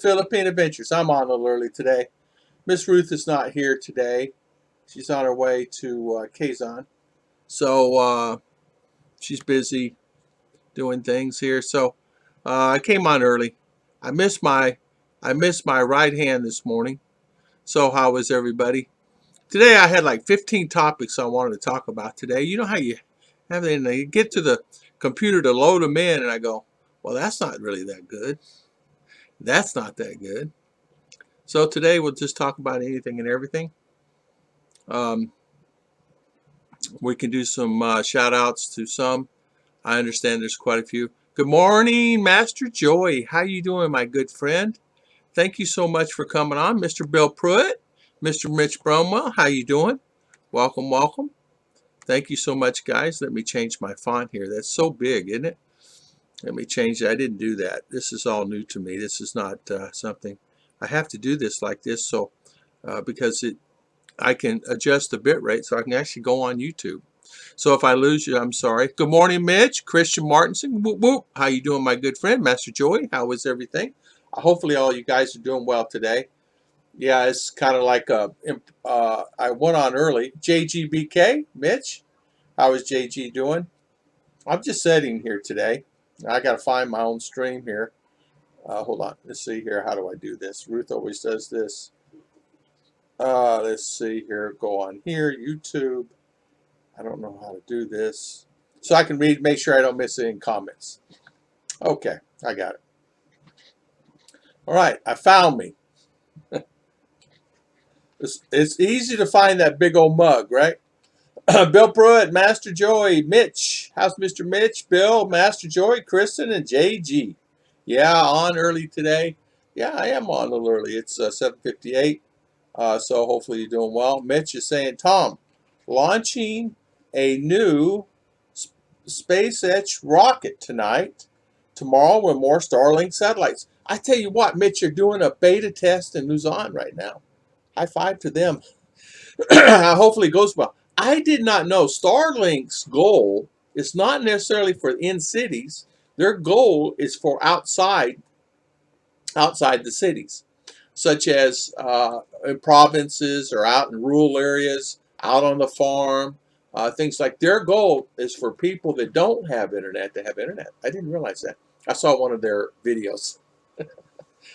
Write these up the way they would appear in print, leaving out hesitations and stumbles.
Philippine Adventures. I'm on a little early today. Miss Ruth is not here today. She's on her way to Kazan. So she's busy doing things here. So I came on early. I missed my I missed my right hand this morning. So how was everybody? Today I had like 15 topics I wanted to talk about today. You know how you have them, you get to the computer to load them in, and I go, well, that's not really that good. That's not that good. So today we'll just talk about anything and everything. Um, we can do some shout outs to some. I understand there's quite a few. Good morning, Master Joy. How you doing, my good friend? Thank you so much for coming on, Mr. Bill Pruitt, Mr. Mitch Bromwell. How you doing? Welcome, welcome. Thank you so much, guys. Let me change my font here. That's so big, isn't it? Let me change it. I didn't do that. This is all new to me. This is not something I have to do this like this. So because I can adjust the bit rate so I can actually go on YouTube. So if I lose you, I'm sorry. Good morning, Mitch. Christian Martinson. Whoop, whoop. How you doing, my good friend? Master Joy, how is everything? Hopefully all you guys are doing well today. Yeah, it's kind of like I went on early. JGBK, Mitch, how is JG doing? I'm just sitting here today. I got to find my own stream here. Hold on. Let's see here. How do I do this? Ruth always does this. Let's see here. Go on here. YouTube. I don't know how to do this. So I can read, make sure I don't miss any comments. Okay. I got it. All right. I found me. It's easy to find that big old mug, right? Bill Pruitt, Master Joy, Mitch. How's Mr. Mitch? Bill, Master Joy, Kristen, and JG. Yeah, on early today. Yeah, I am on a little early. It's 7:58. So hopefully you're doing well. Mitch is saying, Tom, launching a new SpaceX rocket tonight. Tomorrow with more Starlink satellites. I tell you what, Mitch, you're doing a beta test in Luzon right now. High five to them. Hopefully it goes well. I did not know Starlink's goal is not necessarily for in cities. Their goal is for outside the cities, such as in provinces or out in rural areas, out on the farm, things like. Their goal is for people that don't have internet to have internet. I didn't realize that. I saw one of their videos.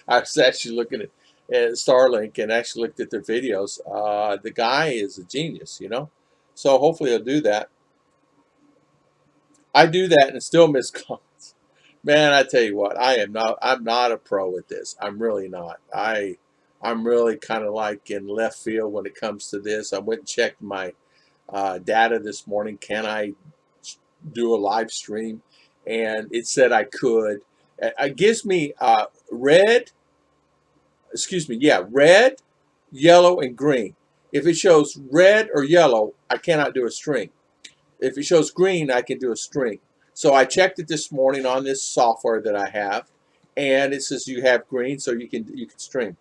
I was actually looking at Starlink and actually looked at their videos. The guy is a genius, you know. So hopefully he'll do that. I do that and still miss comments. Man, I tell you what, I'm not a pro at this. I'm really not. I'm really kind of like in left field when it comes to this. I went and checked my data this morning. Can I do a live stream? And it said I could. It gives me red, yellow, and green. If it shows red or yellow, I cannot do a stream. If it shows green, I can do a stream. So I checked it this morning on this software that I have, and it says you have green, so you can stream.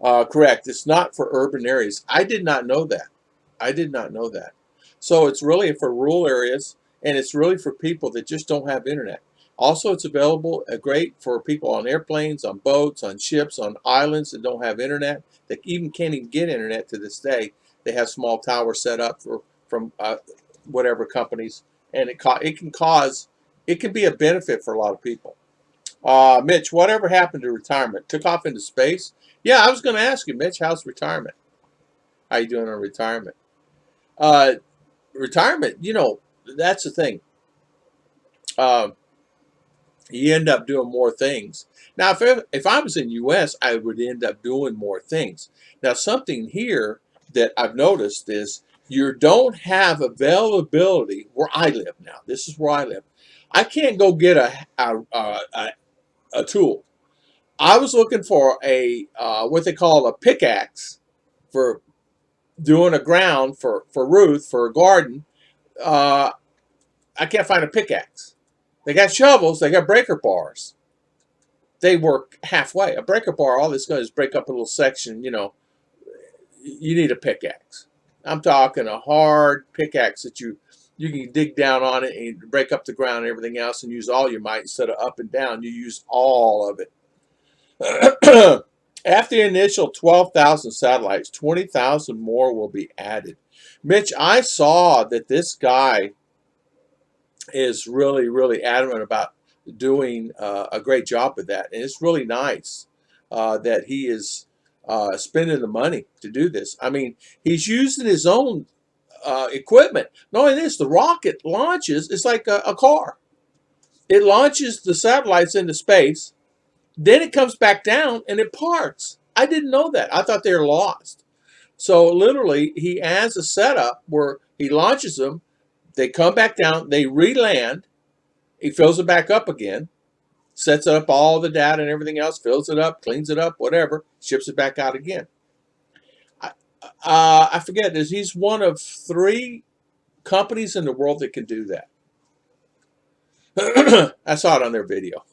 Correct. It's not for urban areas. I did not know that. I did not know that. So it's really for rural areas, and it's really for people that just don't have internet. Also, it's available great for people on airplanes, on boats, on ships, on islands that don't have internet. That even can't even get internet to this day. They have small towers set up from whatever companies, and it can be a benefit for a lot of people. Mitch, whatever happened to retirement? Took off into space? Yeah, I was going to ask you, Mitch, how's retirement? How you doing on retirement? Uh, Retirement, that's the thing. Uh, you end up doing more things. Now, if I was in U.S., I would end up doing more things. Now, something here that I've noticed is you don't have availability where I live now. This is where I live. I can't go get a tool. I was looking for a what they call a pickaxe for doing a ground for Ruth for a garden. Uh, I can't find a pickaxe. They got shovels. They got breaker bars. They work halfway. A breaker bar, all it's going to is break up a little section. You need a pickaxe. I'm talking a hard pickaxe that you can dig down on it and break up the ground and everything else and use all your might instead of up and down. You use all of it. After the initial 12,000 satellites, 20,000 more will be added. Mitch, I saw that this guy is really, really adamant about doing a great job with that. And it's really nice that he is spending the money to do this. I mean, he's using his own equipment. Not only this, the rocket launches, it's like a car. It launches the satellites into space, then it comes back down and it parks. I didn't know that. I thought they were lost. So literally, he has a setup where he launches them, they come back down, they re-land, he fills it back up again, sets up all the data and everything else, fills it up, cleans it up, whatever, ships it back out again. I forget, he's one of 3 companies in the world that can do that. I saw it on their video.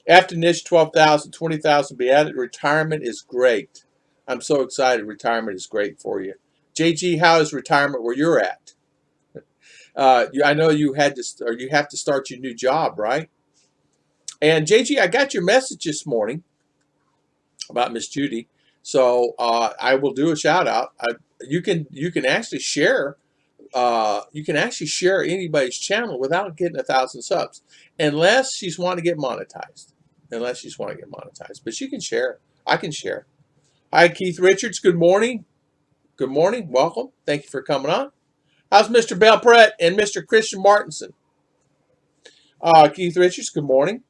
After niche 12,000, 20,000 be added. Retirement is great. I'm so excited. Retirement is great for you. JG, how is retirement where you're at? I know you had to, or you have to start your new job, right? And JG, I got your message this morning about Miss Judy, so I will do a shout out. You can actually share. You can actually share anybody's channel without getting 1,000 subs, unless she's wanting to get monetized. But you can share. I can share. Hi, Keith Richards. Good morning. Good morning. Welcome. Thank you for coming on. How's Mr. Belpret and Mr. Christian Martinson? Keith Richards. Good morning.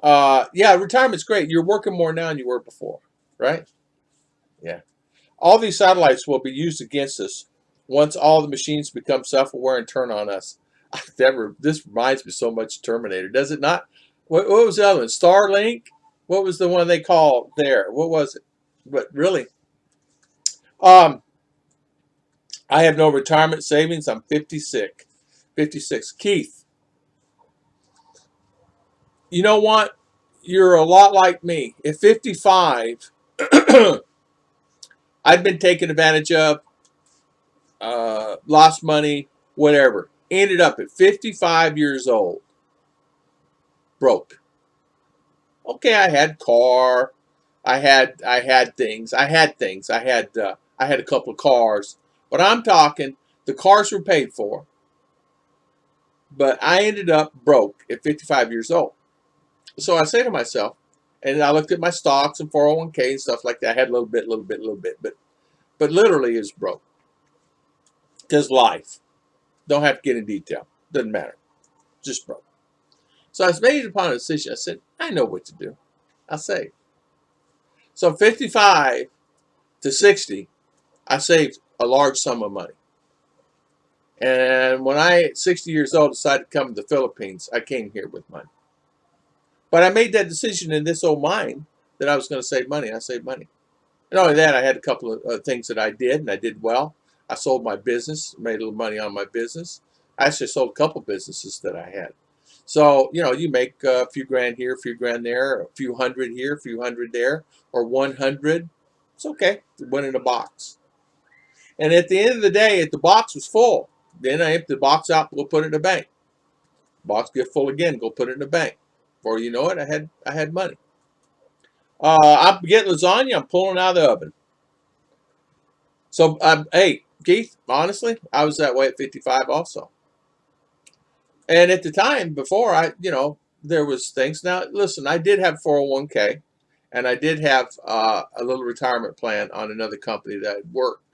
Yeah, retirement's great. You're working more now than you were before, right? Yeah. All these satellites will be used against us once all the machines become self-aware and turn on us. This reminds me so much of Terminator, does it not? What was the other one? Starlink? What was the one they called there? What was it? But really, I have no retirement savings. I'm 56. 56. Keith, you know what? You're a lot like me. At 55, I'd been taken advantage of, lost money, whatever. Ended up at 55 years old, broke. Okay, I had car, I had things, I had a couple of cars, but I'm talking the cars were paid for, but I ended up broke at 55 years old. So I say to myself, and I looked at my stocks and 401k and stuff like that. I had a little bit, but literally is broke. Because life, don't have to get in detail, doesn't matter, just broke. So I made upon a decision. I said, I know what to do. I'll save. So 55 to 60, I saved a large sum of money. And when I, at 60 years old, decided to come to the Philippines, I came here with money. But I made that decision in this old mind that I was going to save money. I saved money. And not only that, I had a couple of things that I did, and I did well. I sold my business, made a little money on my business. I actually sold a couple businesses that I had. So, you make a few grand here, a few grand there, a few hundred here, a few hundred there, or 100. It's okay. It went in a box. And at the end of the day, if the box was full, then I empty the box out, go put it in the bank. Box get full again, go put it in the bank. Before you know it, I had money. I'm getting lasagna. I'm pulling it out of the oven. So, hey, Keith, honestly, I was that way at 55 also. And at the time, before there was things. Now, listen, I did have 401k, and I did have a little retirement plan on another company that I'd worked.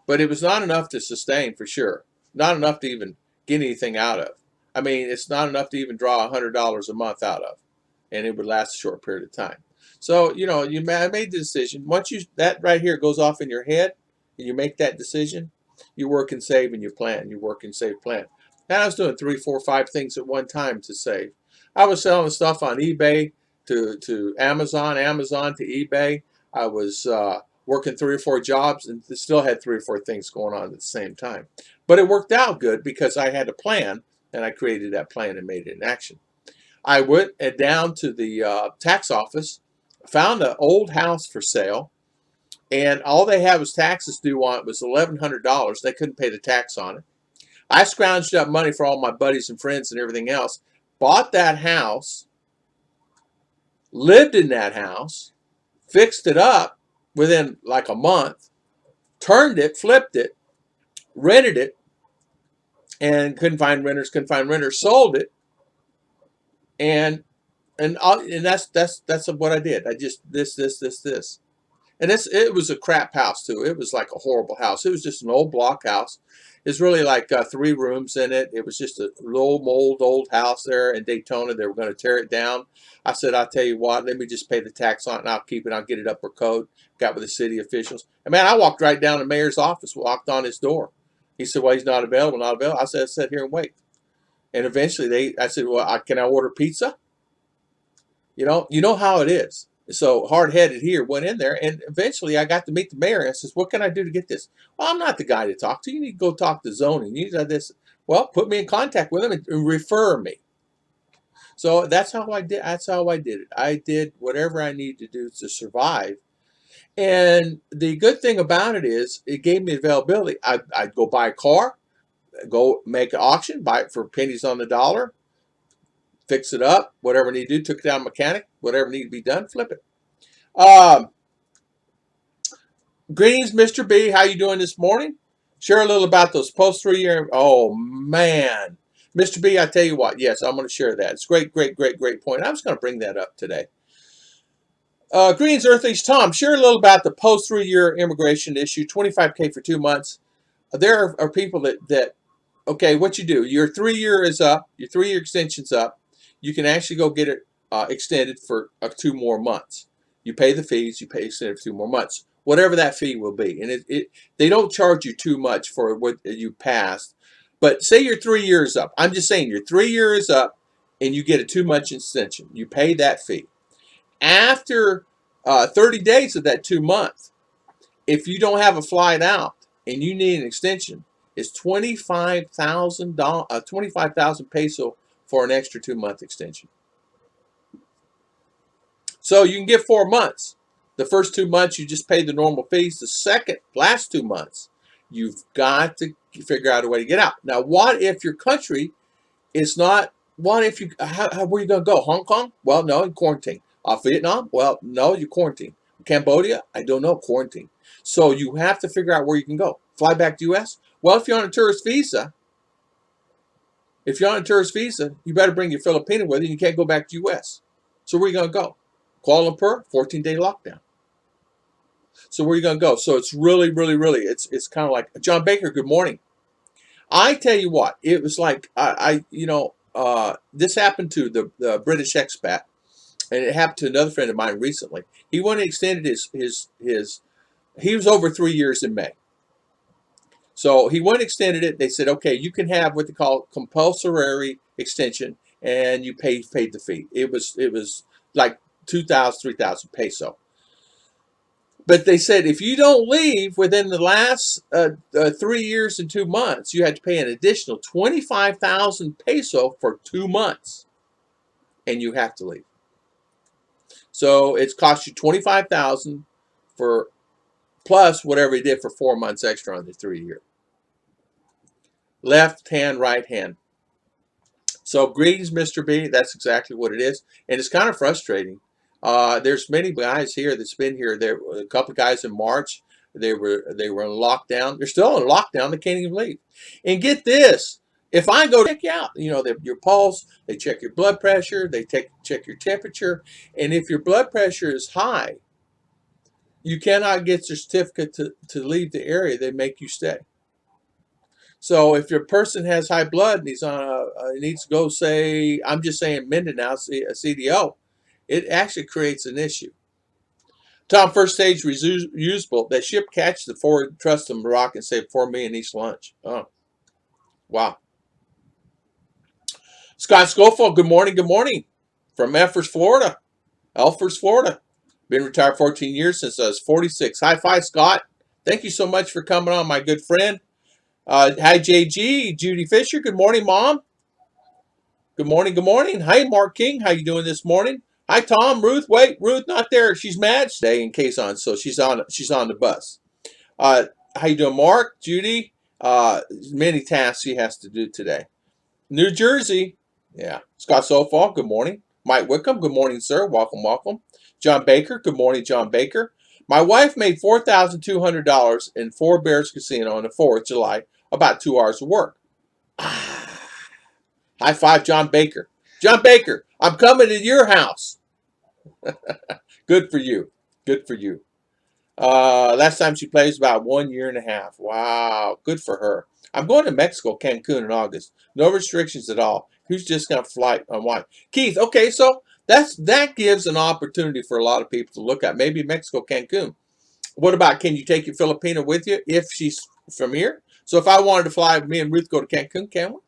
But it was not enough to sustain, for sure. Not enough to even get anything out of. I mean, it's not enough to even draw $100 a month out of. And it would last a short period of time. So, I made the decision. Once that right here goes off in your head, and you make that decision, you work and save and you plan. You work and save, plan. And I was doing 3, 4, 5 things at one time to save. I was selling stuff on eBay to Amazon, Amazon to eBay. I was working 3 or 4 jobs and still had 3 or 4 things going on at the same time. But it worked out good because I had a plan, and I created that plan and made it in action. I went down to the tax office, found an old house for sale, and all they had was taxes due on it was $1,100. They couldn't pay the tax on it. I scrounged up money for all my buddies and friends and everything else, bought that house, lived in that house, fixed it up within like a month, turned it, flipped it, rented it, and couldn't find renters, sold it, and that's what I did. I just this. And it was a crap house too. It was like a horrible house. It was just an old block house. It's really like 3 rooms in it. It was just a low mold old house there in Daytona. They were going to tear it down. I said, I'll tell you what, let me just pay the tax on it and I'll keep it. I'll get it up for code. Got with the city officials. And man, I walked right down the mayor's office, walked on his door. He said, well, he's not available, not available. I said, sit here and wait. And eventually I said, well, can I order pizza? You know how it is. So hard-headed here, went in there, and eventually I got to meet the mayor. And I says, what can I do to get this? Well, I'm not the guy to talk to. You need to go talk to zoning. You need to this. Well, put me in contact with him and refer me. So that's how I did. That's how I did it. I did whatever I needed to do to survive. And the good thing about it is it gave me availability. I'd go buy a car, go make an auction, buy it for pennies on the dollar, fix it up, whatever I need to do, took it down mechanic, whatever needed to be done, flip it. Greetings, Mr. B. How you doing this morning? Share a little about those post 3-year. Oh, man. Mr. B, I tell you what. Yes, I'm going to share that. It's great point. I was going to bring that up today. Greetings, Earthlings. Tom, share a little about the post 3-year immigration issue, $25K for 2 months. There are people that okay, what you do, your 3-year is up, your 3-year extension's up. You can actually go get it extended for 2 more months. You pay the fees, you pay extended for 2 more months, whatever that fee will be. And they don't charge you too much for what you passed. But say your 3 years up. I'm just saying your 3 years up and you get a 2-month extension. You pay that fee. After 30 days of that 2 months, if you don't have a flight out and you need an extension, it's 25,000 peso for an extra 2-month extension. So you can get 4 months. The first 2 months you just pay the normal fees. The last 2 months, you've got to figure out a way to get out. Now, what if your country is not? What if you? Where are you going to go? Hong Kong? Well, no, in quarantine. Vietnam? Well, no, you quarantine. Cambodia? I don't know, quarantine. So you have to figure out where you can go. Fly back to U.S. Well, if you're on a tourist visa, you better bring your Filipina with you. You can't go back to U.S. So where are you going to go? Kuala Lumpur, 14-day lockdown. So where are you going to go? So it's really, it's kind of like, John Baker, good morning. I tell you what, it was like, this happened to the British expat, and it happened to another friend of mine recently. He went and extended he was over 3 years in May. So he went and extended it. They said, okay, you can have what they call compulsory extension, and you paid the fee. It was like 2,000, 3,000 peso. But they said if you don't leave within the last 3 years and 2 months, you had to pay an additional 25,000 peso for 2 months, and you have to leave. So it's cost you 25,000 for plus whatever you did for 4 months extra on the 3-year. Left hand, right hand. So greetings, Mr. B. That's exactly what it is, and it's kind of frustrating. There's many guys here that's been here. There were a couple of guys in March. They were in lockdown. They're still in lockdown. They can't even leave. And get this: if I go to check you out, your pulse, they check your blood pressure, they check your temperature, and if your blood pressure is high, you cannot get your certificate to leave the area. They make you stay. So if your person has high blood and he's on needs to go, say, I'm just saying Mindinao, a CDO, it actually creates an issue. Tom, first stage reusable. That ship catch the forward trust of Morocco and save 4 million each lunch. Oh, wow. Scott Schofield, good morning, from Elfers, Florida. Been retired 14 years since I was 46. High five, Scott. Thank you so much for coming on, my good friend. Hi, JG, Judy Fisher. Good morning, Mom. Good morning. Hi, Mark King. How you doing this morning? Hi, Tom. Ruth. Wait, Ruth not there. She's mad today in Quezon, so she's on the bus. How you doing, Mark? Judy. Many tasks she has to do today. New Jersey. Yeah. Scott Sofall. Good morning. Mike Wickham, good morning, sir. Welcome, welcome. John Baker, good morning, John Baker. My wife made $4,200 in Four Bears Casino on the 4th of July, about 2 hours of work. High five, John Baker. John Baker, I'm coming to your house. Good for you. Good for you. Last time she played was about 1 year and a half. Wow, good for her. I'm going to Mexico, Cancun in August. No restrictions at all. Who's just got a flight on why? Keith, okay, so that gives an opportunity for a lot of people to look at. Maybe Mexico, Cancun. What about, can you take your Filipina with you if she's from here? So if I wanted to fly, me and Ruth go to Cancun, can we?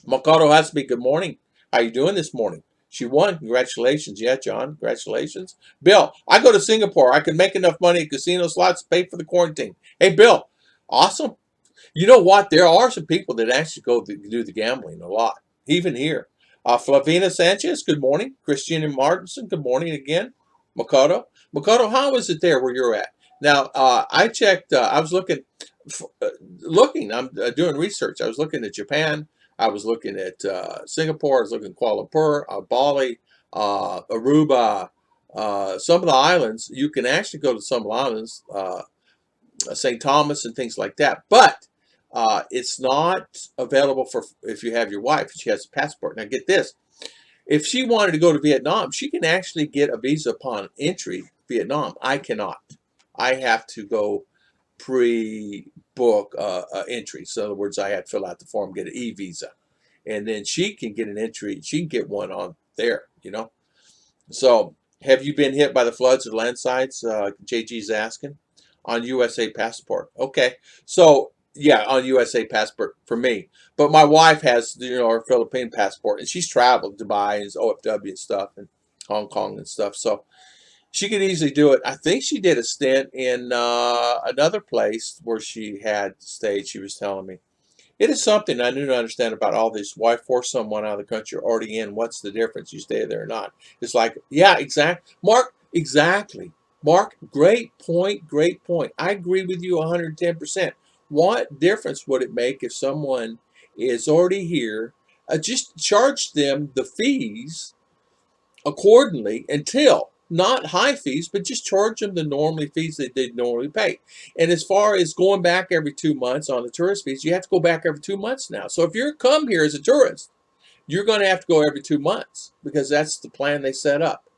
Makoto Hasby, good morning. How you doing this morning? She won. Congratulations. Yeah, John. Congratulations. Bill, I go to Singapore. I can make enough money at casino slots to pay for the quarantine. Hey, Bill. Awesome. You know what? There are some people that actually go do the gambling a lot, even here. Flavina Sanchez, good morning. Christina Martinson, good morning again. Makoto. Makoto, how is it there where you're at? Now, I checked. I was looking. I'm doing research. I was looking at Japan. I was looking at Singapore. I was looking at Kuala Lumpur, Bali, Aruba. Some of the islands, you can actually go to some of the islands, St. Thomas and things like that. But it's not available for if you have your wife. She has a passport. Now get this. If she wanted to go to Vietnam, she can actually get a visa upon entry Vietnam. I cannot. I have to go pre-book entry. So in other words, I had to fill out the form, get an e-visa. And then she can get an entry. She can get one on there, you know. So have you been hit by the floods or landslides? JG's asking. On USA passport. Okay. So yeah, on USA passport for me. But my wife has, her Philippine passport, and she's traveled Dubai and OFW and stuff, and Hong Kong and stuff. So she could easily do it. I think she did a stint in another place where she had stayed. She was telling me. It is something I need to understand about all this. Why force someone out of the country already in? What's the difference? You stay there or not? It's like, yeah, exactly. Mark, exactly. Mark, great point, great point. I agree with you 110%. What difference would it make if someone is already here? Just charge them the fees accordingly until, not high fees, but just charge them the normally fees that they normally pay. And as far as going back every 2 months on the tourist fees, you have to go back every 2 months now. So if you're come here as a tourist, you're going to have to go every 2 months because that's the plan they set up.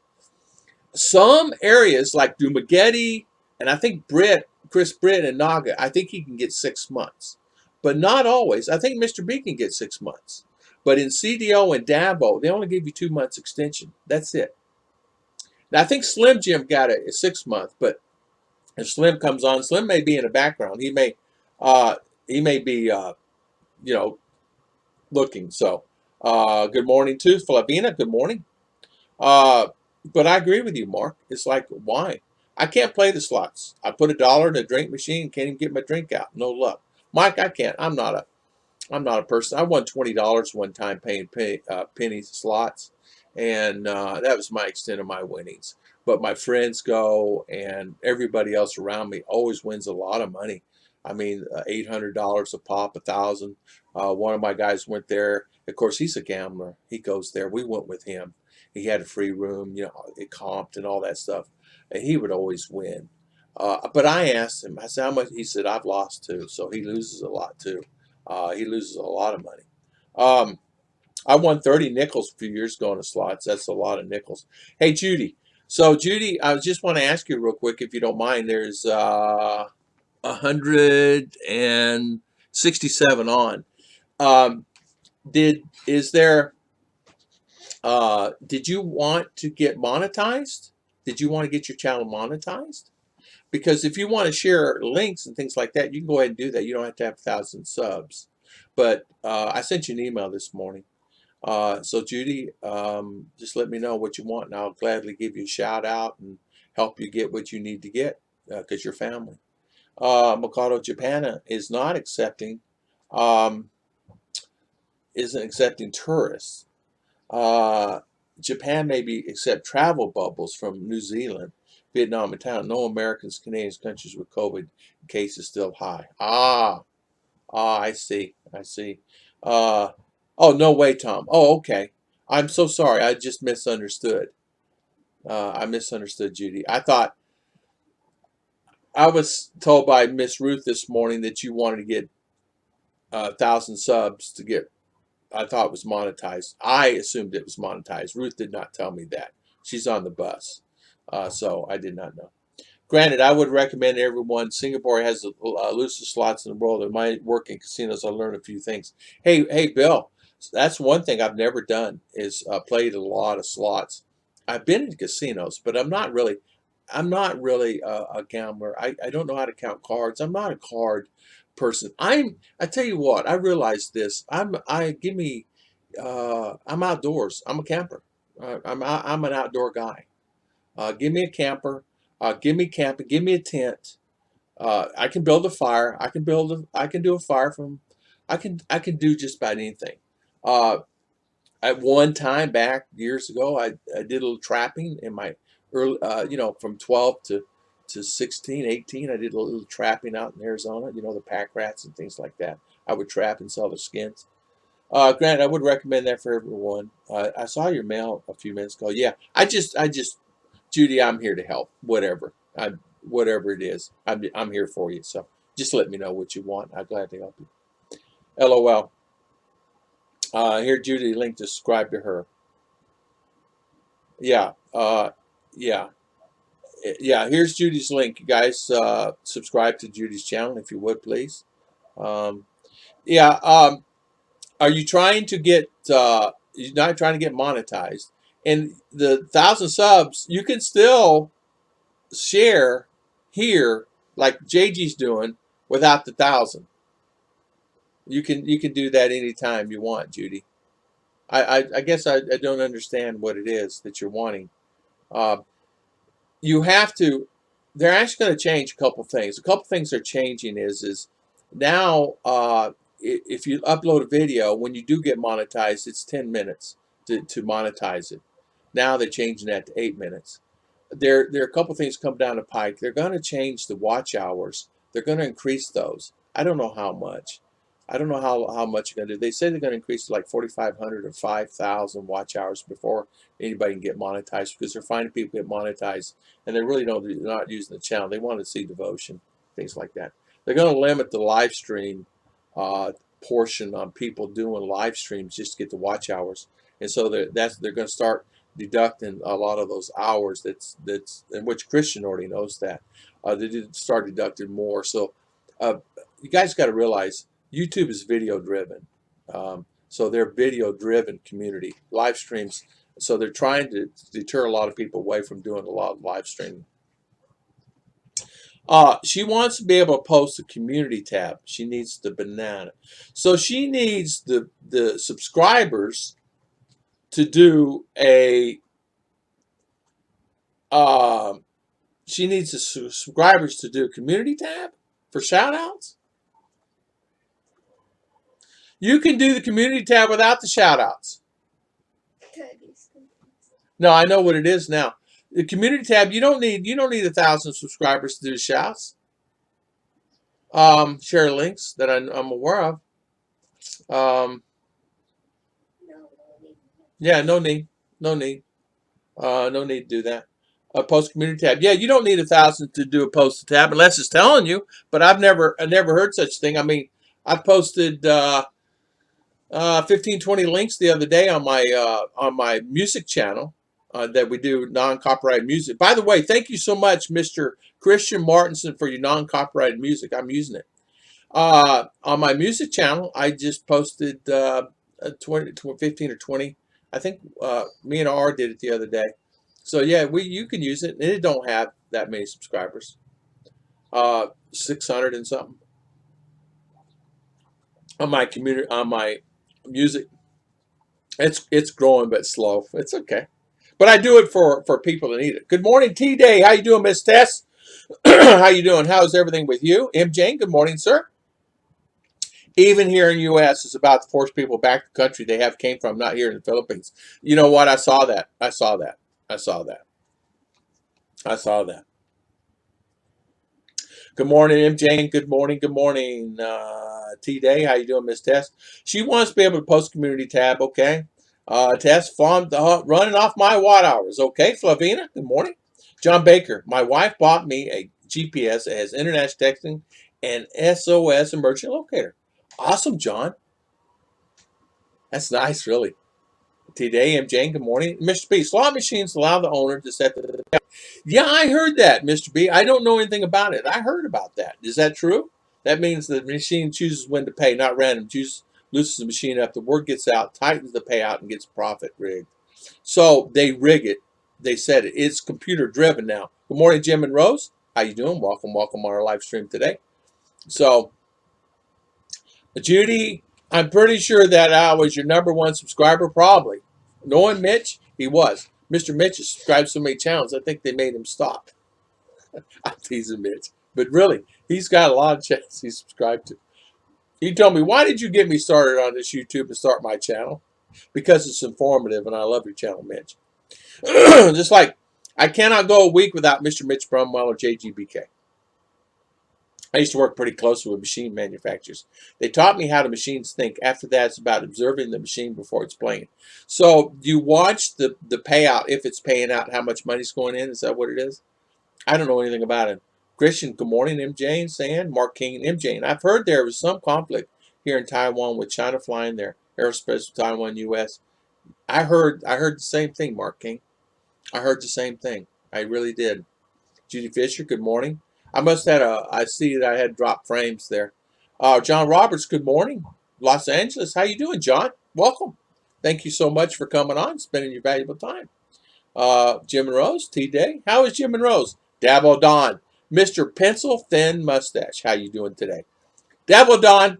Some areas like Dumaguete, and I think Chris Britt and Naga, I think he can get 6 months. But not always. I think Mr. B can get 6 months. But in CDO and Dabo, they only give you 2 months extension. That's it. Now, I think Slim Jim got a 6 month, but if Slim comes on, Slim may be in the background. He may be, looking. So, good morning to Flavina. Good morning. But I agree with you, Mark. It's like, why? I can't play the slots. I put $1 in a drink machine, can't even get my drink out. No luck. Mike, I can't. I'm not a person. I won $20 one time paying pennies slots, and that was my extent of my winnings. But my friends go, and everybody else around me always wins a lot of money. I mean, $800 a pop, 1,000. One of my guys went there. Of course, he's a gambler. He goes there. We went with him. He had a free room, it comped and all that stuff, and he would always win. But I asked him. I said, "How much?" He said, "I've lost too." So he loses a lot too. He loses a lot of money. I won 30 nickels a few years ago on the slots. That's a lot of nickels. Hey, Judy. So, Judy, I just want to ask you real quick, if you don't mind. There's 167 on. Is there? Did you want to get monetized? Did you want to get your channel monetized? Because if you want to share links and things like that, you can go ahead and do that. You don't have to have 1,000 subs. But I sent you an email this morning. So Judy, just let me know what you want, and I'll gladly give you a shout out and help you get what you need to get because you're family. Mikado Japan is not accepting, isn't accepting tourists. Japan maybe accept travel bubbles from New Zealand, Vietnam, and Thailand. No Americans, Canadians, countries with COVID cases still high. I see. Oh, no way, Tom. Oh, okay. I'm so sorry. I just misunderstood. I misunderstood, Judy. I was told by Miss Ruth this morning that you wanted to get 1,000 subs to get. I thought it was monetized. I assumed it was monetized. Ruth did not tell me that. She's on the bus, so I did not know. Granted, I would recommend everyone. Singapore has the loosest slots in the world. In my work in casinos, I learned a few things. Hey, Bill, that's one thing I've never done is played a lot of slots. I've been in casinos, but I'm not really. I'm not really a gambler. I don't know how to count cards. I'm not a card person. I tell you what. I realize this. I'm outdoors. I'm a camper. I'm an outdoor guy. Give me a camper. Give me camping. Give me a tent. I can build a fire. I can do a fire from. I can do just about anything. Uh, at one time back years ago, I did a little trapping in my early. From 12 to 16, 18. I did a little trapping out in Arizona. The pack rats and things like that. I would trap and sell their skins. Grant, I would recommend that for everyone. I saw your mail a few minutes ago. Yeah, Judy, I'm here to help. Whatever it is, I'm here for you. So just let me know what you want. I'm glad to help you. LOL. Here, Judy, link to subscribe to her. Yeah. Yeah. Yeah. Here's Judy's link. You guys, subscribe to Judy's channel if you would, please. Um, yeah. Are you trying to get? You're not trying to get monetized, and the 1,000 subs, you can still share here like JG's doing without the 1,000. You can do that anytime you want, Judy. I guess I don't understand what it is that you're wanting. Uh, you have to. They're actually going to change a couple things. A couple things they're changing is now if you upload a video, when you do get monetized, it's 10 minutes to monetize it. Now they're changing that to 8 minutes. There are a couple things come down the pike. They're going to change the watch hours. They're going to increase those. I don't know how much. I don't know how much you're going to do. They say they're going to increase to like 4,500 or 5,000 watch hours before anybody can get monetized because they're finding people get monetized and they really don't. They're not using the channel. They want to see devotion, things like that. They're going to limit the live stream uh, portion on people doing live streams just to get the watch hours, and so they're going to start deducting a lot of those hours. That's in which Christian already knows that. They did start deducting more. So you guys got to realize YouTube is video driven. So they're video driven community live streams. So they're trying to deter a lot of people away from doing a lot of live streaming. She wants to be able to post a community tab. She needs the banana. So she needs the subscribers to do a she needs the subscribers to do a community tab for shout outs. You can do the community tab without the shout outs. No, I know what it is now. The community tab, you don't need 1,000 subscribers to do shouts. Share links that I'm aware of. Yeah, no need. No need. No need to do that. A post community tab. Yeah, you don't need 1,000 to do a post tab unless it's telling you. But I never heard such thing. I mean, I posted 15, 20 links the other day on my music channel that we do non-copyrighted music. By the way, thank you so much, Mr. Christian Martinson, for your non-copyrighted music. I'm using it. On my music channel, I just posted 15 or 20. I think me and R did it the other day. So yeah, you can use it, and it don't have that many subscribers. 600 and something on my community on my music. It's growing but slow. It's okay, but I do it for people that need it. Good morning, T Day. How you doing, Miss Tess? How you doing? How's everything with you, M Jane? Good morning, sir. Even here in the U.S., it's about to force people back to the country they came from, not here in the Philippines. You know what? I saw that. I saw that. I saw that. I saw that. Good morning, M. Jane. Good morning. Good morning, T Day. How you doing, Miss Tess? She wants to be able to post community tab. Okay. Test farm running off my watt hours. Okay, Flavina, good morning. John Baker, my wife bought me a GPS that has international texting and SOS emergency locator. Awesome, John. That's nice, really. Today, M. Jane, good morning. Mr. B, slot machines allow the owner to set the. Yeah, I heard that, Mr. B. I don't know anything about it. I heard about that. Is that true? That means the machine chooses when to pay, not random. Chooses, loosens the machine up. The word gets out, tightens the payout, and gets profit rigged. So they rig it. They said it. It's computer driven now. Good morning, Jim and Rose. How you doing? Welcome on our live stream today. So, Judy, I'm pretty sure that I was your number one subscriber, probably. Knowing Mitch, he was. Mr. Mitch has subscribed so many channels, I think they made him stop. I'm teasing Mitch. But really, he's got a lot of channels he's subscribed to. He told me, why did you get me started on this YouTube and start my channel? Because it's informative, and I love your channel, Mitch. Just like I cannot go a week without Mr. Mitch Brumwell or JGBK. I used to work pretty closely with machine manufacturers. They taught me how the machines think. After that, it's about observing the machine before it's playing. So you watch the payout, if it's paying out, how much money's going in. Is that what it is? I don't know anything about it. Christian, good morning, M. Jane, saying, Mark King, M. Jane. I've heard there was some conflict here in Taiwan with China flying their aerospace with Taiwan, U.S. I heard the same thing, Mark King. I heard the same thing. I really did. Judy Fisher, good morning. I must have I see that I had dropped frames there. John Roberts, good morning. Los Angeles, how you doing, John? Welcome. Thank you so much for coming on, spending your valuable time. Jim and Rose, T-Day. How is Jim and Rose? Dabo Don, Mr. Pencil Thin Mustache. How you doing today? Dabo Don,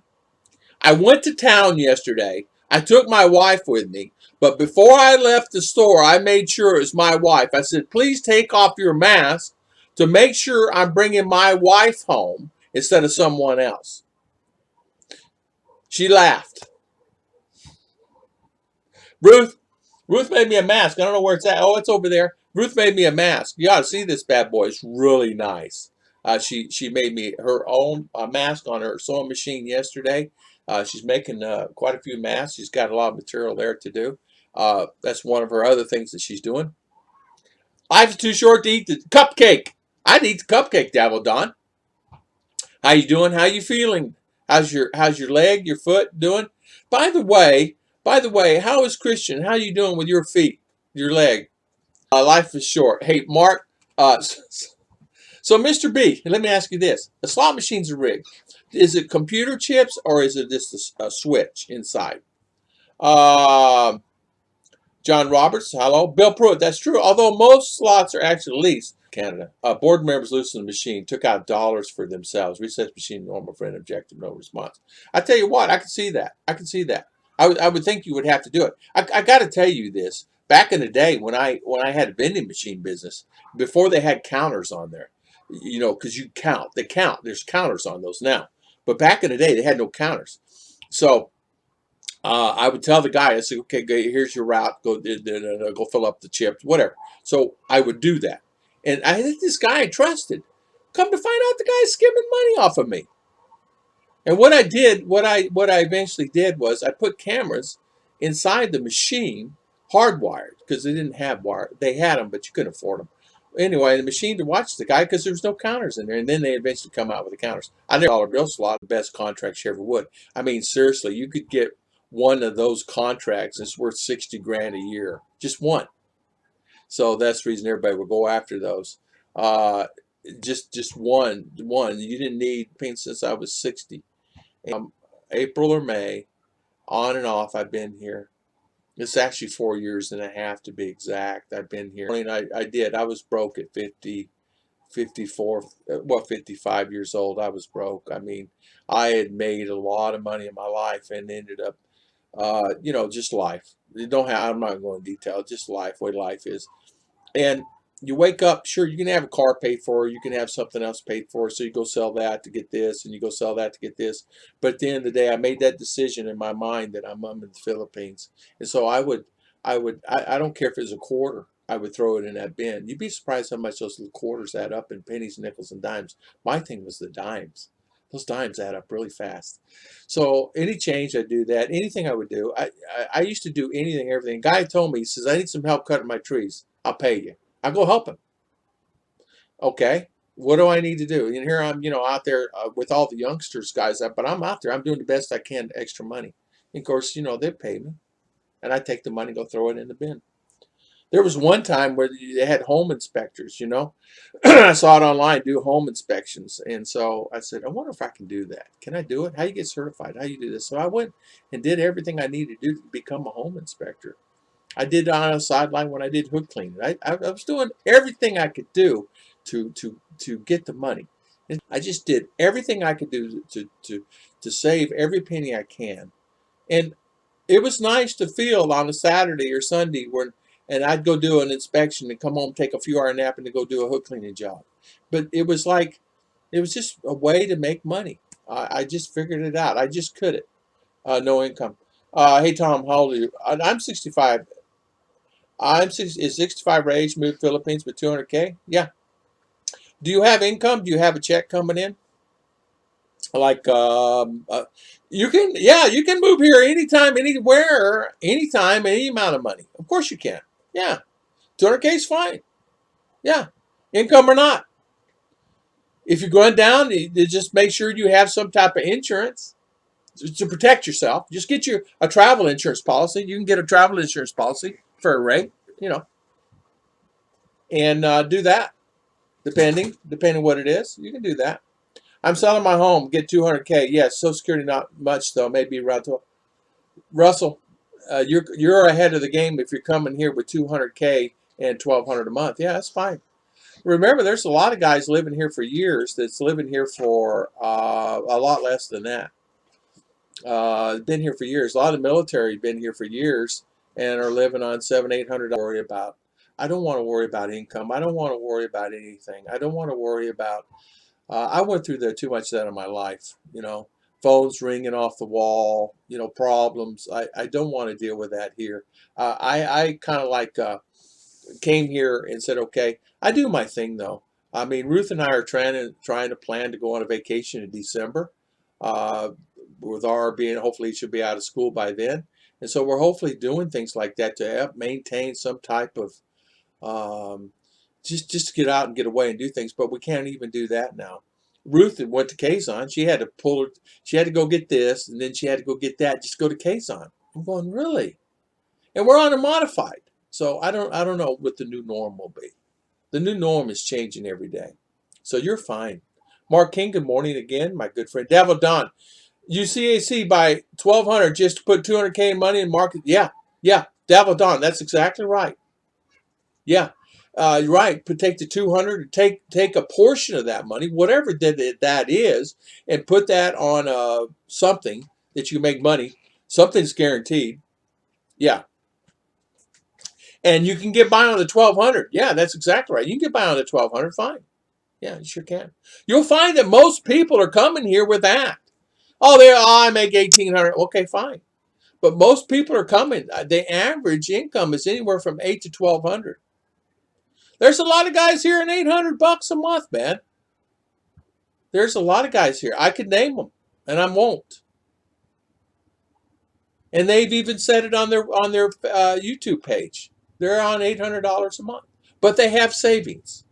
I went to town yesterday. I took my wife with me. But before I left the store, I made sure it was my wife. I said, please take off your mask to make sure I'm bringing my wife home instead of someone else. She laughed. Ruth made me a mask. I don't know where it's at. Oh, it's over there. Ruth made me a mask. You ought to see this bad boy. It's really nice. She made me her own mask on her sewing machine yesterday. She's making quite a few masks. She's got a lot of material there to do. That's one of her other things that she's doing. Life's too short to eat the cupcake. I'd eat the cupcake, Dabble Don. How you doing? How you feeling? How's your leg, your foot doing? By the way, how is Christian? How you doing with your feet, your leg? Life is short. Hey, Mark. So, Mr. B, let me ask you this: the slot machines are rigged. Is it computer chips or is it just a switch inside? John Roberts, hello. Bill Pruitt, that's true. Although most slots are actually leased. Canada. Board members loosened the machine, took out dollars for themselves. Reset machine, normal friend, objective, no response. I tell you what, I can see that. I can see that. I would think you would have to do it. I got to tell you this. Back in the day when I had a vending machine business, before they had counters on there, you know, because you count. They count. There's counters on those now. But back in the day, they had no counters. So I would tell the guy, I said, okay, here's your route. Go fill up the chips, whatever. So I would do that. And I think this guy I trusted. Come to find out, the guy's skimming money off of me. And what I did, what I eventually did was I put cameras inside the machine, hardwired, because they didn't have wire. They had them, but you couldn't afford them. Anyway, the machine to watch the guy because there was no counters in there. And then they eventually come out with the counters. I never dollar bill slot, the best contracts you ever would. I mean, seriously, you could get one of those contracts and it's worth 60 grand a year. Just one. So that's the reason everybody would go after those. Just one. You didn't need paint since I was 60. April or May, on and off, I've been here. It's actually 4.5 years to be exact. I've been here. I mean, I did. I was broke at 50, 54, 55 years old. I was broke. I mean, I had made a lot of money in my life and ended up, you know, just life. You don't have, I'm not going to detail, just life, way life is. And you wake up, sure, you can have a car paid for, you can have something else paid for, so you go sell that to get this, and you go sell that to get this. But at the end of the day, I made that decision in my mind that I'm in the Philippines. And so I don't care if it's a quarter, I would throw it in that bin. You'd be surprised how much those little quarters add up in pennies, nickels, and dimes. My thing was the dimes. Those dimes add up really fast. So any change I do that, anything I would do, I used to do anything, everything. Guy told me, he says, I need some help cutting my trees. I'll pay you. I go help him. Okay. What do I need to do? And here I'm, out there with all the youngsters, guys, but I'm out there. I'm doing the best I can, extra money. And of course, they pay me. And I take the money, go throw it in the bin. There was one time where they had home inspectors, I saw it online, do home inspections. And so I said, I wonder if I can do that. Can I do it? How you get certified? How you do this? So I went and did everything I needed to do to become a home inspector. I did on a sideline when I did hood cleaning. I was doing everything I could do to get the money. I just did everything I could do to save every penny I can. And it was nice to feel on a Saturday or Sunday and I'd go do an inspection and come home, take a few hour nap, and to go do a hood cleaning job. But it was just a way to make money. I just figured it out. I just couldn't. No income. Hey Tom, how old are you? I'm 65. Is 65 age moved to Philippines with 200K? Yeah. Do you have income? Do you have a check coming in? Like you can move here anytime, anywhere, anytime, any amount of money. Of course you can. Yeah, 200K is fine. Yeah, income or not. If you're going down, you just make sure you have some type of insurance to protect yourself. Just get you a travel insurance policy. You can get a travel insurance policy for a rate, and do that. Depending what it is, you can do that. I'm selling my home, get 200K. Yes, Social Security not much though, maybe around 12. Russell, you're ahead of the game if you're coming here with 200K and 1,200 a month. Yeah, that's fine. Remember, there's a lot of guys living here for years that's living here for a lot less than that. Been here for years. A lot of the military been here for years and are living on $700-800. Worry about. I don't want to worry about income. I don't want to worry about anything. I don't want to worry about. I went through too much of that in my life. Phones ringing off the wall. Problems. I don't want to deal with that here. I kind of came here and said, okay, I do my thing though. I mean, Ruth and I are trying to plan to go on a vacation in December. With our being, hopefully, she'll be out of school by then, and so we're hopefully doing things like that to help maintain some type of just to get out and get away and do things. But we can't even do that now. Ruth went to Kazan. She had to she had to go get this, and then she had to go get that. Just go to Kazan. I'm going, really? And we're on a modified. So I don't know what the new norm will be. The new norm is changing every day. So you're fine. Mark King, good morning again, my good friend. Davil Don, UCAC by 1,200 just to put 200K in money in market. Yeah. Davil Don, that's exactly right. Yeah. You're right. Take the 200, take a portion of that money, whatever that is, and put that on something that you make money. Something's guaranteed. Yeah. And you can get by on the 1,200. Yeah, that's exactly right. You can get by on the 1,200. Fine. Yeah, you sure can. You'll find that most people are coming here with that. Oh, I make 1,800. Okay, fine. But most people are coming. The average income is anywhere from 8 to 1,200. There's a lot of guys here in $800 a month, man. There's a lot of guys here. I could name them, and I won't. And they've even said it on their YouTube page. They're on $800 a month, but they have savings.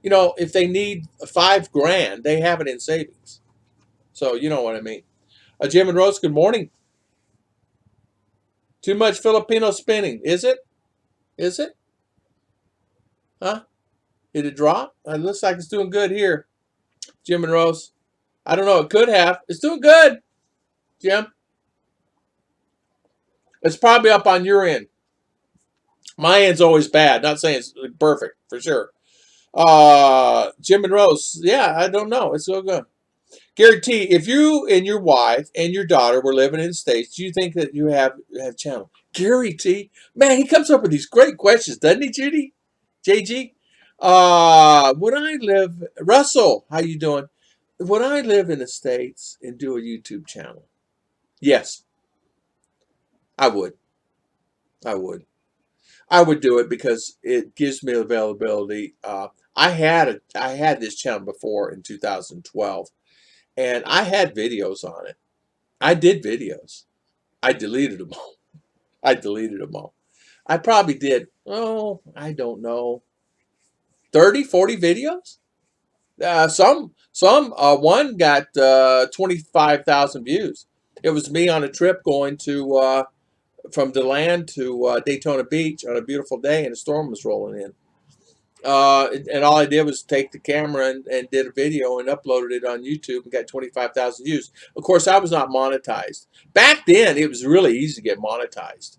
If they need $5,000, they have it in savings. So you know what I mean. Jim and Rose, good morning. Too much Filipino spinning, is it? Is it? Huh? Did it drop? It looks like it's doing good here. Jim and Rose. I don't know. It could have. It's doing good, Jim. It's probably up on your end. My end's always bad. Not saying it's perfect, for sure. Jim and Rose. Yeah, I don't know. It's so good. Gary T, if you and your wife and your daughter were living in the States, do you think that you have channel? Gary T, man, he comes up with these great questions, doesn't he, Judy? JG? Would I live, Russell, how you doing? Would I live in the States and do a YouTube channel? Yes, I would. I would. I would do it because it gives me availability. I had this channel before in 2012. and I had videos on it. I did videos. I deleted them all. I deleted them all. I probably did, oh, I don't know, 30, 40 videos. One got 25,000 views. It was me on a trip going to from DeLand to Daytona Beach on a beautiful day, and a storm was rolling in. And all I did was take the camera and did a video and uploaded it on YouTube and got 25,000 views. Of course, I was not monetized. Back then, it was really easy to get monetized.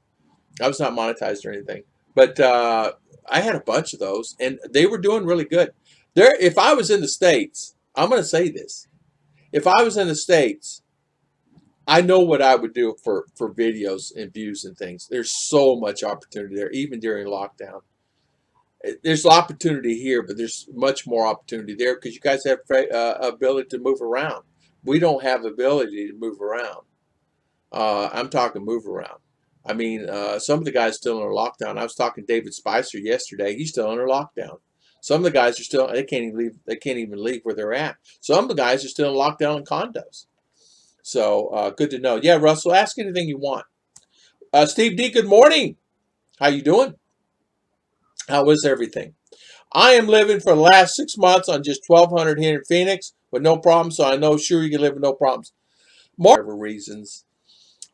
I was not monetized or anything. But I had a bunch of those, and they were doing really good. If I was in the States, I'm going to say this. If I was in the States, I know what I would do for videos and views and things. There's so much opportunity there, even during lockdown. There's opportunity here, but there's much more opportunity there because you guys have ability to move around. We don't have ability to move around. I'm talking move around. I mean, some of the guys still under lockdown. I was talking to David Spicer yesterday. He's still under lockdown. Some of the guys are still, they can't even leave. They can't even leave where they're at. Some of the guys are still in lockdown in condos. So good to know. Yeah, Russell, ask anything you want. Steve D, good morning. How you doing? How is everything? I am living for the last 6 months on just $1,200 here in Phoenix with no problems. So I know sure you can live with no problems. More reasons.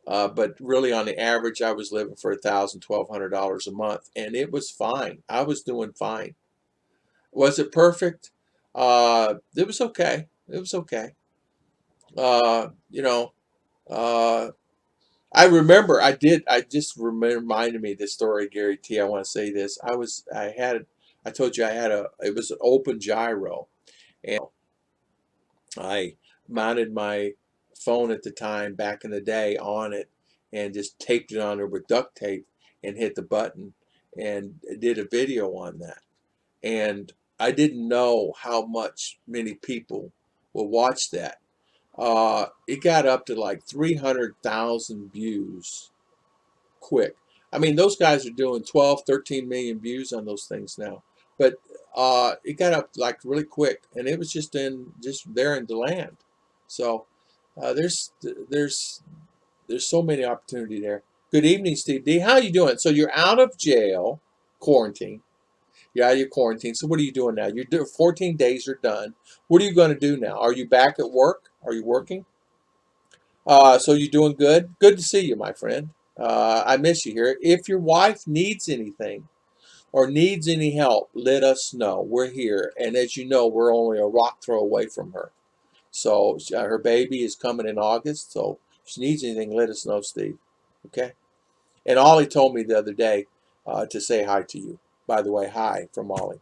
But really, on the average, I was living for $1,000, $1,200 a month, and it was fine. I was doing fine. Was it perfect? It was okay. It was okay. You know, I remember I just reminded me of this story, Gary T. I want to say this. I told you it was an open gyro, and I mounted my phone at the time back in the day on it and just taped it on there with duct tape and hit the button and did a video on that. And I didn't know how many people will watch that. It got up to like 300,000 views quick. I mean, those guys are doing 12, 13 million views on those things now. But it got up like really quick, and it was just there in the land. So there's so many opportunity there. Good evening, Steve D. How you doing? So you're out of jail, quarantine. You're out of your quarantine. So what are you doing now? You're doing 14 days are done. What are you going to do now? Are you back at work? Are you working? So you're doing good. Good to see you, my friend. I miss you here. If your wife needs anything or needs any help, let us know. We're here. And as you know, we're only a rock throw away from her. So her baby is coming in August. So if she needs anything, let us know, Steve. Okay? And Ollie told me the other day to say hi to you. By the way, hi from Ollie.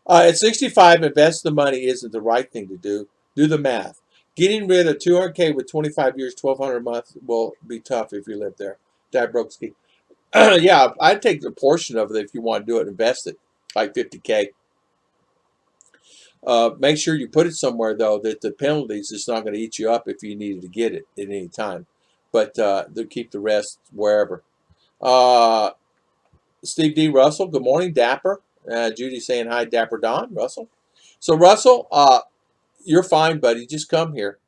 At 65, invest the money isn't the right thing to do. Do the math. Getting rid of 200K with 25 years, 1,200 a month will be tough if you live there. Dad Brokski. Yeah, I'd take a portion of it if you want to do it. Invest it, like 50K. Make sure you put it somewhere, though, that the penalties is not going to eat you up if you needed to get it at any time. But they'll keep the rest wherever. Steve D. Russell, good morning, Dapper. Judy saying hi, Dapper Don, Russell. So, Russell, you're fine, buddy. Just come here.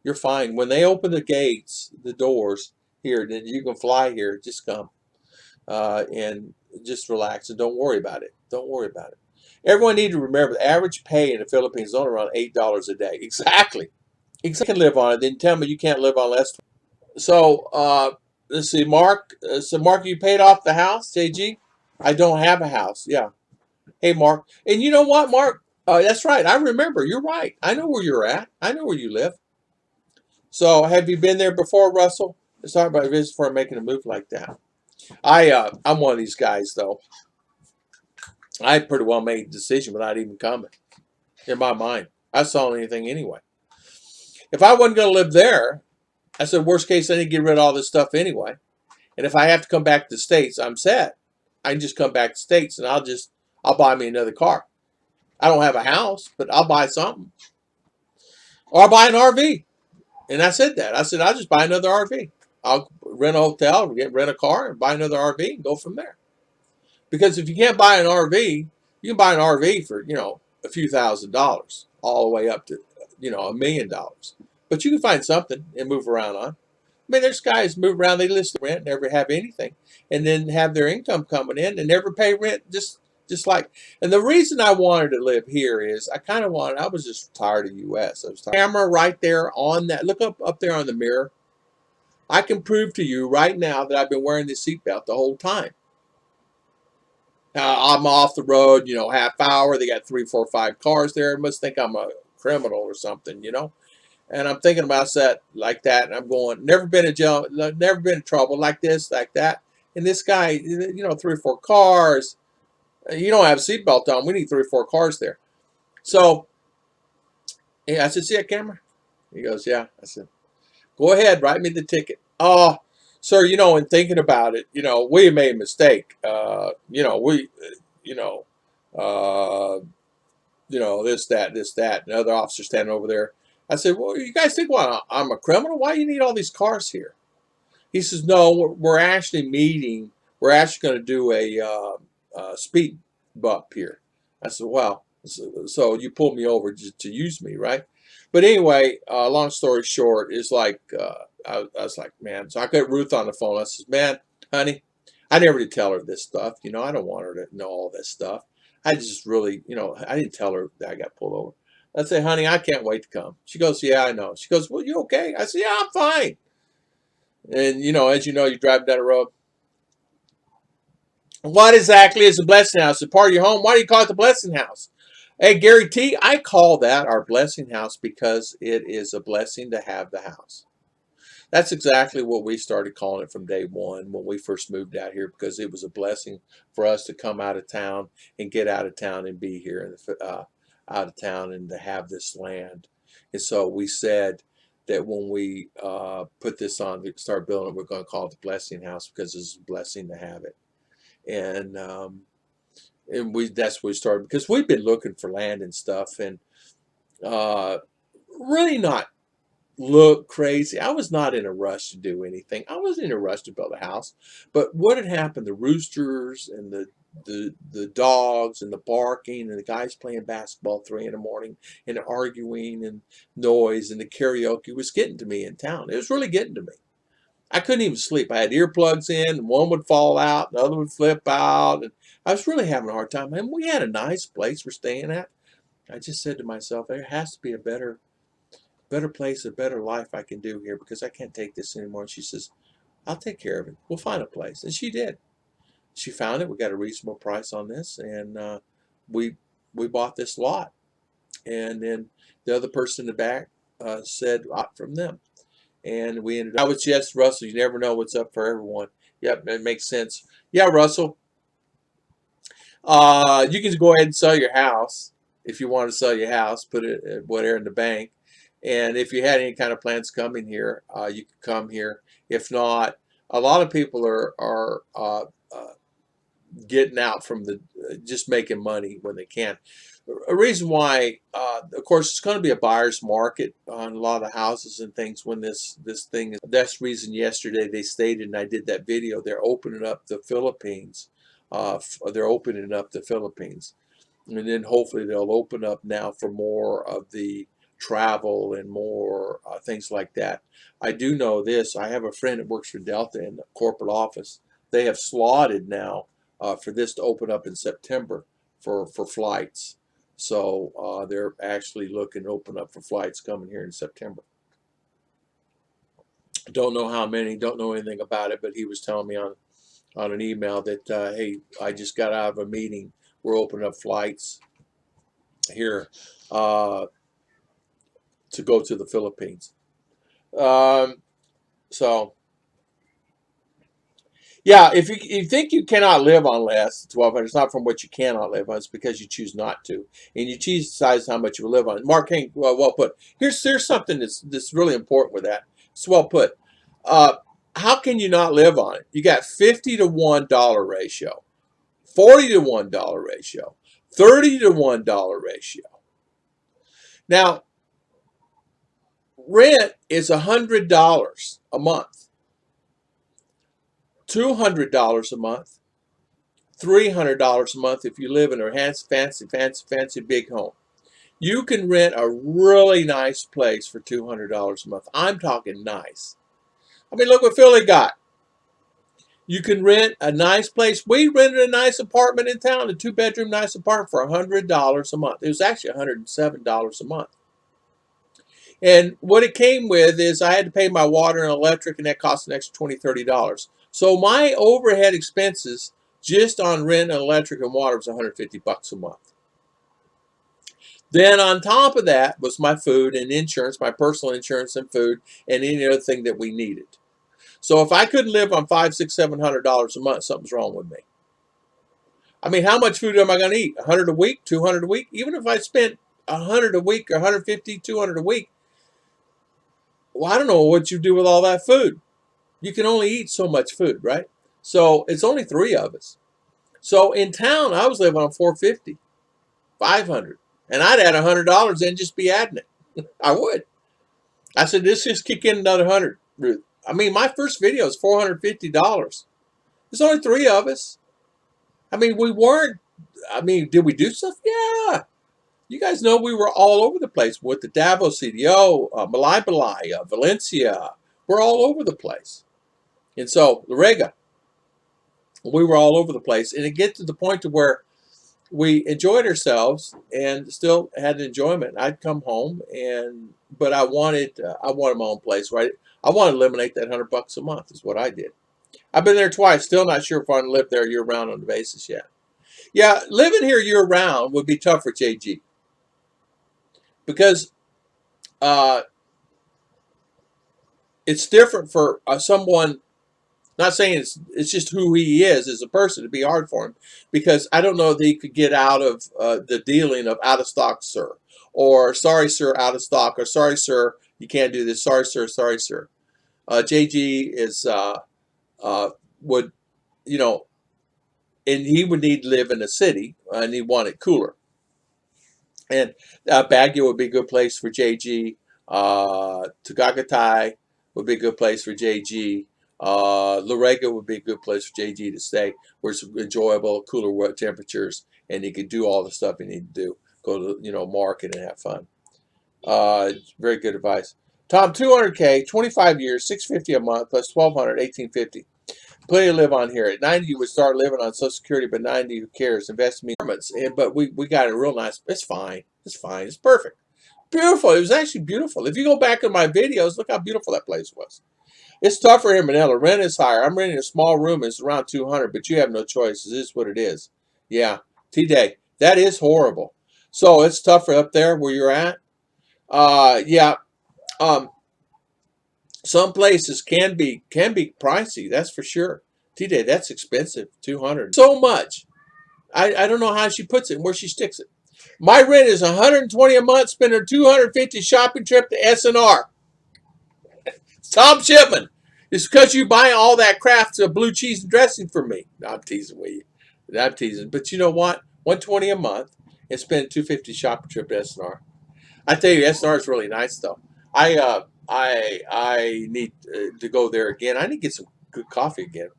You're fine. When they open the gates, the doors here, then you can fly here. Just come and just relax and don't worry about it. Don't worry about it. Everyone need to remember the average pay in the Philippines is only around $8 a day. Exactly. Exactly. You can live on it. Then tell me you can't live on less. So, let's see, Mark. So, Mark, you paid off the house, JG? I don't have a house. Yeah. Hey, Mark. And you know what, Mark? That's right. I remember. You're right. I know where you're at. I know where you live. So, have you been there before, Russell? Let's talk about a visit before making a move like that. I'm one of these guys, though. I pretty well made a decision without even coming. In my mind, I saw anything anyway. If I wasn't going to live there, I said, worst case, I need to get rid of all this stuff anyway. And if I have to come back to the States, I'm set. I can just come back to the States and I'll buy me another car. I don't have a house, but I'll buy something. Or I'll buy an RV. And I said that. I said, I'll just buy another RV. I'll rent a hotel, rent a car, and buy another RV and go from there. Because if you can't buy an RV, you can buy an RV for, a few $1,000s all the way up to $1 million. But you can find something and move around on. I mean, there's guys move around, they list the rent, never have anything, and then have their income coming in and never pay rent. Just like, and the reason I wanted to live here is I was just tired of U.S. I was tired. Camera right there on that. Look up there on the mirror. I can prove to you right now that I've been wearing this seatbelt the whole time. I'm off the road, half hour. They got 3, 4, 5 cars there. They must think I'm a criminal or something. And I'm thinking about that like that, and I'm going, never been in jail, never been in trouble like this, like that. And this guy, 3 or 4 cars. You don't have a seatbelt on. We need 3 or 4 cars there. So I said, see that camera? He goes, yeah. I said, go ahead, write me the ticket. Oh, sir, in thinking about it, we made a mistake. This, that. And other officer standing over there. I said, well, you guys think, well, I'm a criminal? Why do you need all these cars here? He says, no, we're actually meeting. We're actually going to do a speed bump here. I said, well, so you pulled me over to use me, right? But anyway, long story short, is like, I was like, man, so I got Ruth on the phone. I said, man, honey, I never did tell her this stuff. I don't want her to know all this stuff. I just really, I didn't tell her that I got pulled over. I say, honey, I can't wait to come. She goes, yeah, I know. She goes, well, you okay? I said, yeah, I'm fine. And, as you drive down the road. What exactly is the blessing house? It's part of your home. Why do you call it the blessing house? Hey, Gary T, I call that our blessing house because it is a blessing to have the house. That's exactly what we started calling it from day one when we first moved out here, because it was a blessing for us to come out of town and get out of town and be here out of town and to have this land. And so we said that when we put this on, start building it, we're going to call it the blessing house because it's a blessing to have it. And that's where we started, because we've been looking for land and stuff, and really not look crazy. I was not in a rush to do anything. I wasn't in a rush to build a house. But what had happened, the roosters and the dogs and the barking and the guys playing basketball 3 in the morning and arguing and noise and the karaoke was getting to me in town. It was really getting to me. I couldn't even sleep. I had earplugs in, and one would fall out, the other would flip out, and I was really having a hard time. And we had a nice place we're staying at. I just said to myself, there has to be a better place, a better life I can do here, because I can't take this anymore. And she says, I'll take care of it. We'll find a place. And she did. She found it. We got a reasonable price on this, and we bought this lot. And then the other person in the back said, opt from them. And we ended up with, yes, Russell, you never know what's up for everyone. Yep, it makes sense. Yeah, Russell, you can go ahead and sell your house if you want to sell your house, put it whatever in the bank. And if you had any kind of plans coming here, you could come here. If not, a lot of people are getting out from just making money when they can. A reason why, of course, it's going to be a buyer's market on a lot of houses and things when this thing is. That's the reason yesterday they stated, and I did that video, they're opening up the Philippines. They're opening up the Philippines. And then hopefully they'll open up now for more of the travel and more things like that. I do know this. I have a friend that works for Delta in the corporate office. They have slotted now for this to open up in September for flights. So they're actually looking to open up for flights coming here in September. Don't know how many, don't know anything about it, but he was telling me on an email that, hey, I just got out of a meeting. We're opening up flights here to go to the Philippines. So, yeah, if you think you cannot live on less, 1,200, it's not from what you cannot live on. It's because you choose not to, and you choose decide how much you will live on. Mark King, well put. Here's something that's really important with that. It's well put. How can you not live on it? You got 50 to $1 ratio, 40 to $1 ratio, 30 to $1 ratio. Now, rent is $100 a month, $200 a month, $300 a month if you live in a fancy big home. You can rent a really nice place for $200 a month. I'm talking nice. I mean, look what Philly got. You can rent a nice place. We rented a nice apartment in town, a 2-bedroom nice apartment for $100 a month. It was actually $107 a month. And what it came with is I had to pay my water and electric, and that cost an extra $20, $30. So my overhead expenses just on rent and electric and water was $150 a month. Then on top of that was my food and insurance, my personal insurance and food, and any other thing that we needed. So if I couldn't live on $500, $600, $700 a month, something's wrong with me. I mean, how much food am I going to eat? 100 a week, 200 a week? Even if I spent 100 a week or 150, 200 a week, well, I don't know what you do with all that food. You can only eat so much food, right? So it's only 3 of us. So in town, I was living on 450, 500, and I'd add $100 and just be adding it. I would. I said, let's just kick in another 100, Ruth. I mean, my first video is $450. There's only 3 of us. I mean, we weren't, I mean, did we do stuff? Yeah. You guys know we were all over the place with the Davao CDO, Malay, Valencia. We're all over the place. And so, Larega, we were all over the place. And it gets to the point to where we enjoyed ourselves and still had enjoyment. I'd come home, but I wanted my own place, right? I want to eliminate that $100 a month is what I did. I've been there twice. Still not sure if I want to live there year-round on the basis yet. Yeah, living here year-round would be tough for JG. Because it's different for someone, not saying it's just who he is as a person. It'd be hard for him. Because I don't know that he could get out of the dealing of out of stock, sir. Or sorry, sir, out of stock. Or sorry, sir, you can't do this. Sorry, sir, sorry, sir. JG is... would, you know, and he would need to live in a city, and he wanted cooler. And Baguio would be a good place for JG. Tagagatay would be a good place for JG. Larega would be a good place for JG to stay, where it's enjoyable, cooler temperatures, and he could do all the stuff he needed to do. Go to, you know, market and have fun. Very good advice. Tom, 200K, 25 years, $650 a month, plus 1,200, $1,850. Plenty to live on here. At 90, you would start living on Social Security, but 90, who cares? Invest in me. But we got it real nice. It's fine. It's fine. It's perfect. Beautiful. It was actually beautiful. If you go back in my videos, look how beautiful that place was. It's tougher here in Manila. Rent is higher. I'm renting a small room. It's around 200, but you have no choice. This is what it is. Yeah. T-Day. That is horrible. So it's tougher up there where you're at. Yeah. Some places can be pricey, that's for sure. T-Day, that's expensive, 200. So much. I don't know how she puts it and where she sticks it. My rent is 120 a month, spending 250 shopping trip to SNR. Tom Shipman. It's because you buy all that Kraft blue cheese dressing for me. No, I'm teasing with you. I'm teasing. But you know what? 120 a month and spend 250 shopping trip to SNR. I tell you, SNR is really nice though. I need to go there again. I need to get some good coffee again.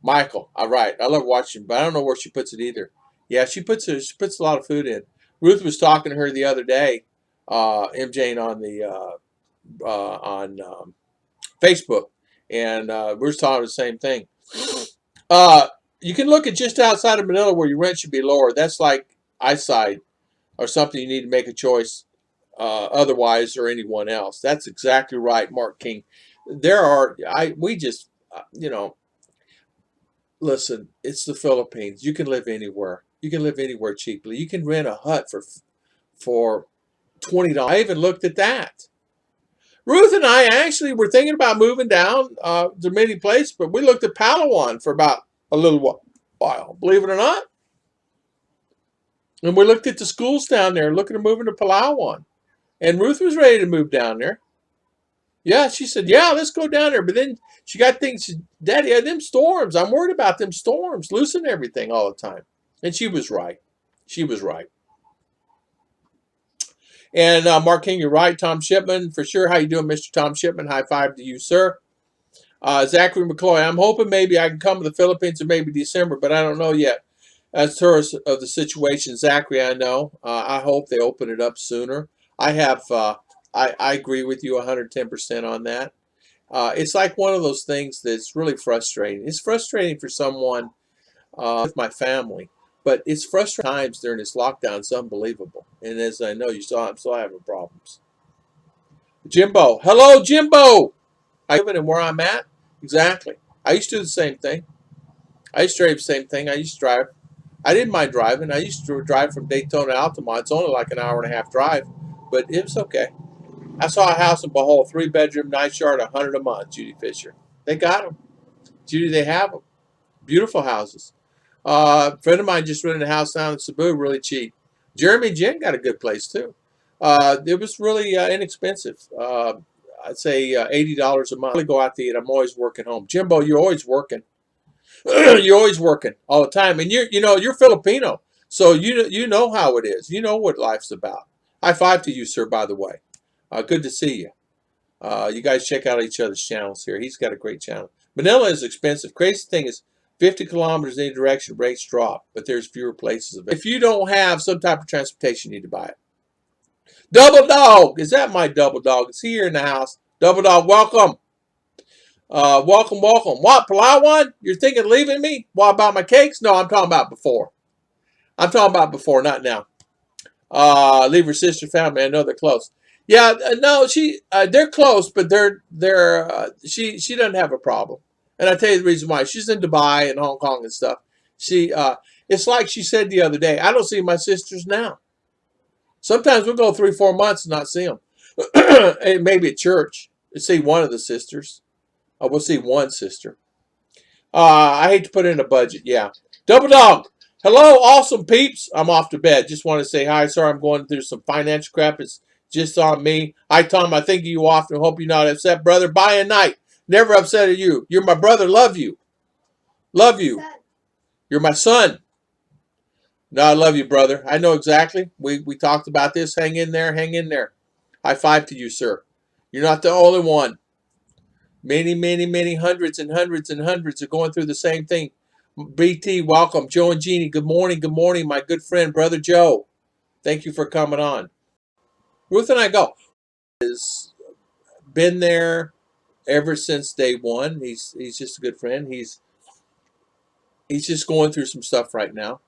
Michael, all right. I love watching, but I don't know where she puts it either. Yeah, she puts a lot of food in. Ruth was talking to her the other day, MJ on the on Facebook, and we were talking the same thing. You can look at just outside of Manila where your rent should be lower. That's like eyesight or something. You need to make a choice. Otherwise, or anyone else. That's exactly right, Mark King. We just, you know, listen, it's the Philippines. You can live anywhere. You can live anywhere cheaply. You can rent a hut for $20. I even looked at that. Ruth and I actually were thinking about moving down to many places, but we looked at Palawan for about a little while, believe it or not. And we looked at the schools down there, looking at moving to Palawan. And Ruth was ready to move down there. Yeah, she said, yeah, let's go down there. But then she got things, Daddy, them storms. I'm worried about them storms, losing everything all the time. And she was right. She was right. And Mark King, you're right. Tom Shipman, for sure. How you doing, Mr. Tom Shipman? High five to you, sir. Zachary McCloy, I'm hoping maybe I can come to the Philippines in maybe December, but I don't know yet. As far as of the situation, Zachary, I know. I hope they open it up sooner. I have. I agree with you 110% on that. It's like one of those things that's really frustrating. It's frustrating for someone with my family, but it's frustrating times during this lockdown. It's unbelievable. And as I know, I'm still having problems. Jimbo, hello, Jimbo. I live in where I'm at. Exactly. I used to do the same thing. I used to drive the same thing. I used to drive. I didn't mind driving. I used to drive from Daytona to Altamont. It's only like an hour and a half drive, but it was okay. I saw a house in Bohol, 3-bedroom, nice yard, 100 a month. Judy Fisher. They got them. Judy, they have them. Beautiful houses. A friend of mine just rented a house down in Cebu, really cheap. Jeremy and Jen got a good place too. It was really inexpensive. I'd say $80 a month. I go out to eat. I'm always working home. Jimbo, you're always working. You're always working all the time, and you're Filipino, so you know how it is. You know what life's about. High five to you, sir. By the way, good to see you. You guys check out each other's channels here. He's got a great channel. Manila is expensive. Crazy thing is, 50 kilometers in any direction, rates drop, but there's fewer places available. If you don't have some type of transportation, you need to buy it. Double Dog, is that my Double Dog? Is he here in the house? Double Dog, welcome. Welcome, welcome. What, Palawan? You're thinking of leaving me? What about my cakes? No, I'm talking about before. I'm talking about before, not now. Leave her sister family. I know they're close. Yeah, no, they're close, but she doesn't have a problem. And I tell you the reason why. She's in Dubai and Hong Kong and stuff. It's like she said the other day. I don't see my sisters now. Sometimes we'll go 3-4 months and not see them. And maybe at church, see one of the sisters. We'll see one sister. I hate to put in a budget. Yeah. Double Dog. Hello, awesome peeps. I'm off to bed. Just want to say hi. Sorry, I'm going through some financial crap. It's just on me. Hi, Tom. I think of you often. Hope you're not upset, brother. Bye a night. Never upset at you. You're my brother. Love you. Love you. You're my son. No, I love you, brother. I know exactly. We talked about this. Hang in there. Hang in there. High five to you, sir. You're not the only one. Many, many, many hundreds and hundreds and hundreds are going through the same thing. BT, welcome. Joe and Jeannie, good morning. Good morning, my good friend, Brother Joe. Thank you for coming on. Ruth and I go. Has been there ever since day one. He's just a good friend. He's just going through some stuff right now.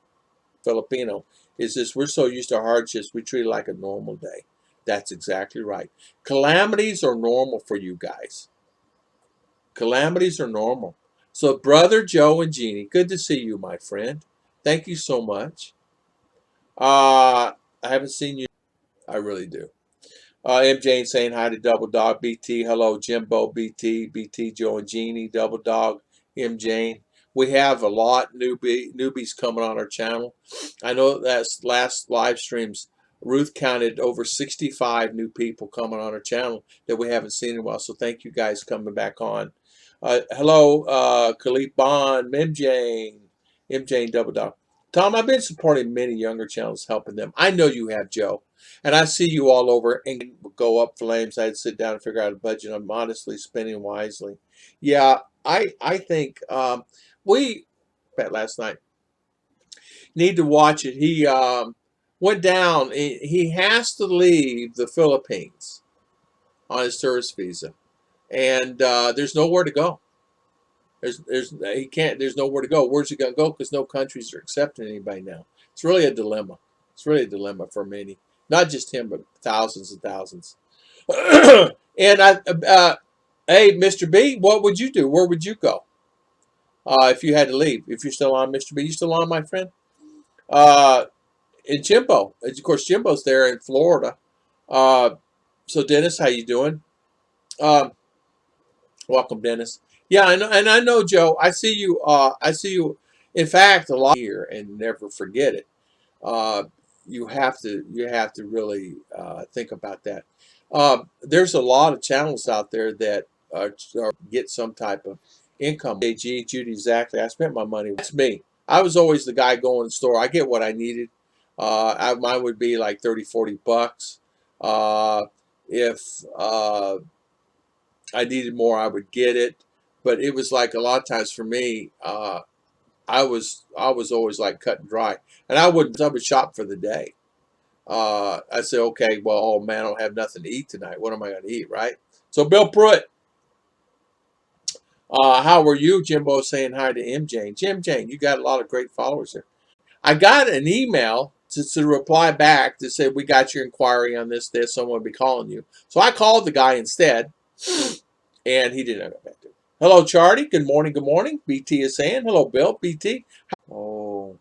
Filipino. Is just we're so used to hardships, we treat it like a normal day. That's exactly right. Calamities are normal for you guys. Calamities are normal. So, Brother Joe and Jeannie, good to see you, my friend. Thank you so much. I haven't seen you. I really do. M. Jane saying hi to Double Dog, BT. Hello, Jimbo, BT, Joe and Jeannie, Double Dog, M. Jane. We have a lot newbies coming on our channel. I know that's last live streams. Ruth counted over 65 new people coming on our channel that we haven't seen in a while. So thank you guys coming back on. Hello, Khalid Bond, M. Jane, Double Dog. Tom, I've been supporting many younger channels, helping them. I know you have, Joe. And I see you all over and go up flames. I'd sit down and figure out a budget. I'm honestly spending wisely. Yeah, I think we, last night, need to watch it. He went down. He has to leave the Philippines on his tourist visa. And there's nowhere to go. He can't. There's nowhere to go. Where's he gonna go? Because no countries are accepting anybody now. It's really a dilemma. It's really a dilemma for many, not just him, but thousands and thousands. And hey, Mr. B, what would you do? Where would you go if you had to leave? If you're still on, Mr. B, you still on, my friend? And Jimbo, of course, Jimbo's there in Florida. So Dennis, how you doing? Welcome, Dennis. Yeah, I know, Joe. I see you. I see you. In fact, a lot here, and never forget it. You have to really think about that. There's a lot of channels out there that get some type of income. AG, Judy, exactly. I spent my money. That's me. I was always the guy going to the store. I get what I needed. Mine would be like 30, 40 bucks. If I needed more, I would get it. But it was like a lot of times for me, I was always like cut and dry, and I would shop for the day. I say, okay, well, oh man, I don't have nothing to eat tonight. What am I going to eat, right? So Bill Pruitt, how are you? Jimbo saying hi to M Jane. Jim Jane, you got a lot of great followers there. I got an email to reply back to say we got your inquiry on this. Someone will be calling you. So I called the guy instead, and he didn't get back to me. Hello, Charlie. Good morning. Good morning. BT is saying hello, Bill. BT. Oh.